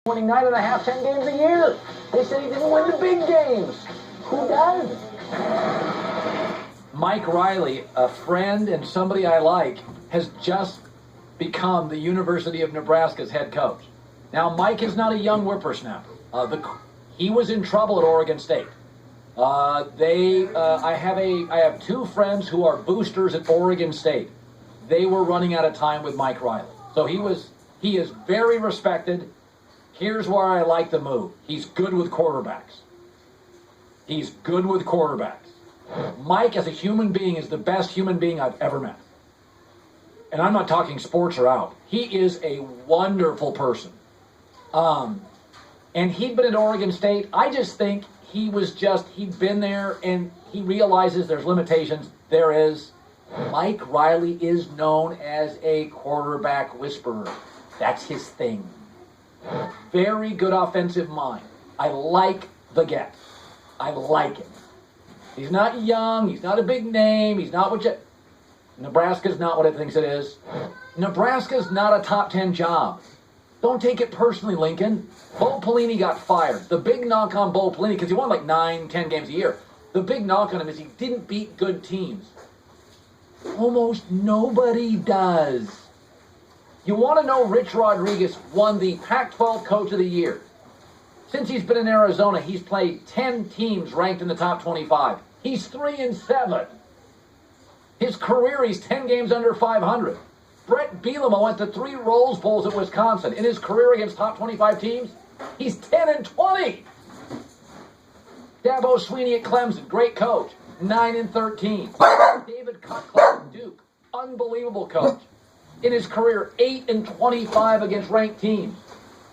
winning 9.5, 10 games a year. They said he didn't win the big games. Who does? Mike Riley, a friend and somebody I like, has just become the University of Nebraska's head coach. Now, Mike is not a young whippersnapper. He was in trouble at Oregon State. I have two friends who are boosters at Oregon State. They were running out of time with Mike Riley. So he is very respected. Here's where I like the move. He's good with quarterbacks. He's good with quarterbacks. Mike, as a human being, is the best human being I've ever met. And I'm not talking sports or out. He is a wonderful person. And he'd been at Oregon State. I just think he'd been there and he realizes there's limitations. There is. Mike Riley is known as a quarterback whisperer. That's his thing. Very good offensive mind. I like the get. I like him. He's not young. He's not a big name. He's not what Nebraska's not what it thinks it is. Nebraska's not a top 10 job. Don't take it personally, Lincoln. Bo Pelini got fired. The big knock on Bo Pelini, because he won like 9, 10 games a year. The big knock on him is he didn't beat good teams. Almost nobody does. You want to know Rich Rodriguez won the Pac-12 Coach of the Year. Since he's been in Arizona, he's played 10 teams ranked in the top 25. He's 3-7. His career, he's 10 games under 500. Brett Bielema went to 3 Rose Bowls at Wisconsin. In his career against top 25 teams, he's 10-20. Dabo Sweeney at Clemson, great coach, 9-13. David Cutcliffe at Duke, unbelievable coach. In his career, 8-25 against ranked teams.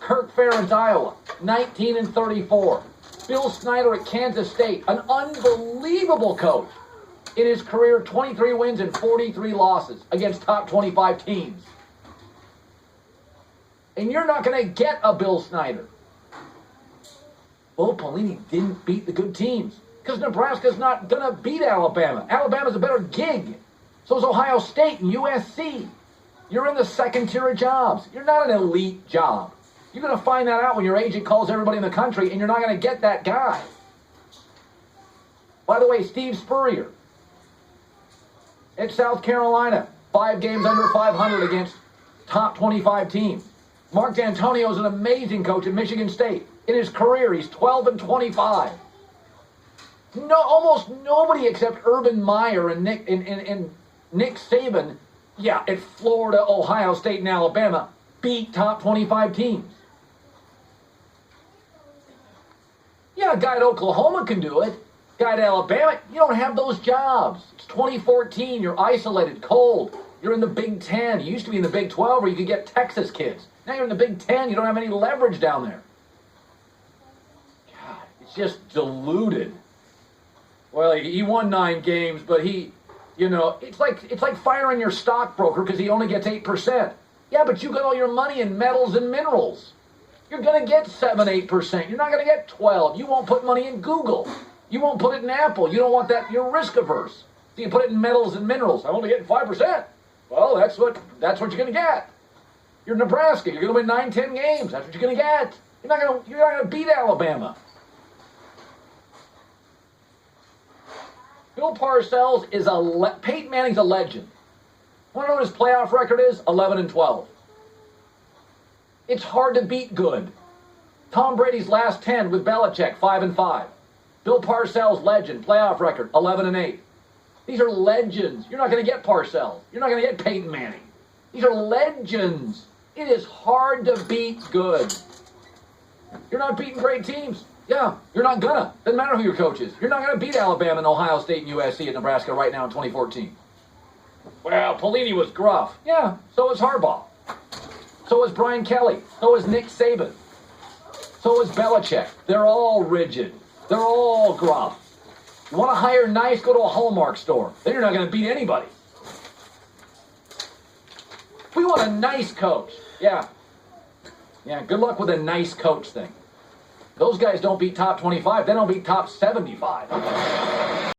Kirk Ferentz, Iowa, 19-34. Bill Snyder at Kansas State, an unbelievable coach. In his career, 23 wins and 43 losses against top 25 teams. And you're not going to get a Bill Snyder. Bo Pelini didn't beat the good teams because Nebraska's not going to beat Alabama. Alabama's a better gig. So is Ohio State and USC. You're in the second tier of jobs. You're not an elite job. You're going to find that out when your agent calls everybody in the country, and you're not going to get that guy. By the way, Steve Spurrier at South Carolina, 5 games under 500 against top 25 teams. Mark D'Antonio's an amazing coach at Michigan State. In his career, he's 12-25. Almost nobody except Urban Meyer and Nick Saban, at Florida, Ohio State, and Alabama, beat top 25 teams. Yeah, a guy at Oklahoma can do it. Guy at Alabama, you don't have those jobs. It's 2014. You're isolated, cold. You're in the Big Ten. You used to be in the Big 12 where you could get Texas kids. Now you're in the Big Ten. You don't have any leverage down there. God, it's just diluted. Well, he won 9 games, but it's like firing your stockbroker because he only gets 8%. Yeah, but you got all your money in metals and minerals. You're going to get 7-8%. You're not going to get 12. You won't put money in Google. You won't put it in Apple. You don't want that. You're risk averse. So you put it in metals and minerals. I'm only getting 5%. Well, that's what you're going to get. You're Nebraska. You're going to win 9, 10 games. That's what you're going to get. You're not going to beat Alabama. Bill Parcells is Peyton Manning's a legend. Want to know what his playoff record is? 11-12. It's hard to beat good. Tom Brady's last 10 with Belichick, 5-5. Bill Parcells, legend, playoff record, 11-8. These are legends. You're not going to get Parcells. You're not going to get Peyton Manning. These are legends. It is hard to beat good. You're not beating great teams. Yeah, you're not gonna. Doesn't matter who your coach is. You're not going to beat Alabama and Ohio State and USC and Nebraska right now in 2014. Well, Pelini was gruff. Yeah, so was Harbaugh. So was Brian Kelly. So was Nick Saban. So was Belichick. They're all rigid. They're all gruff. You want to hire nice, go to a Hallmark store. Then you're not going to beat anybody. We want a nice coach. Yeah, good luck with a nice coach thing. Those guys don't beat top 25. They don't beat top 75.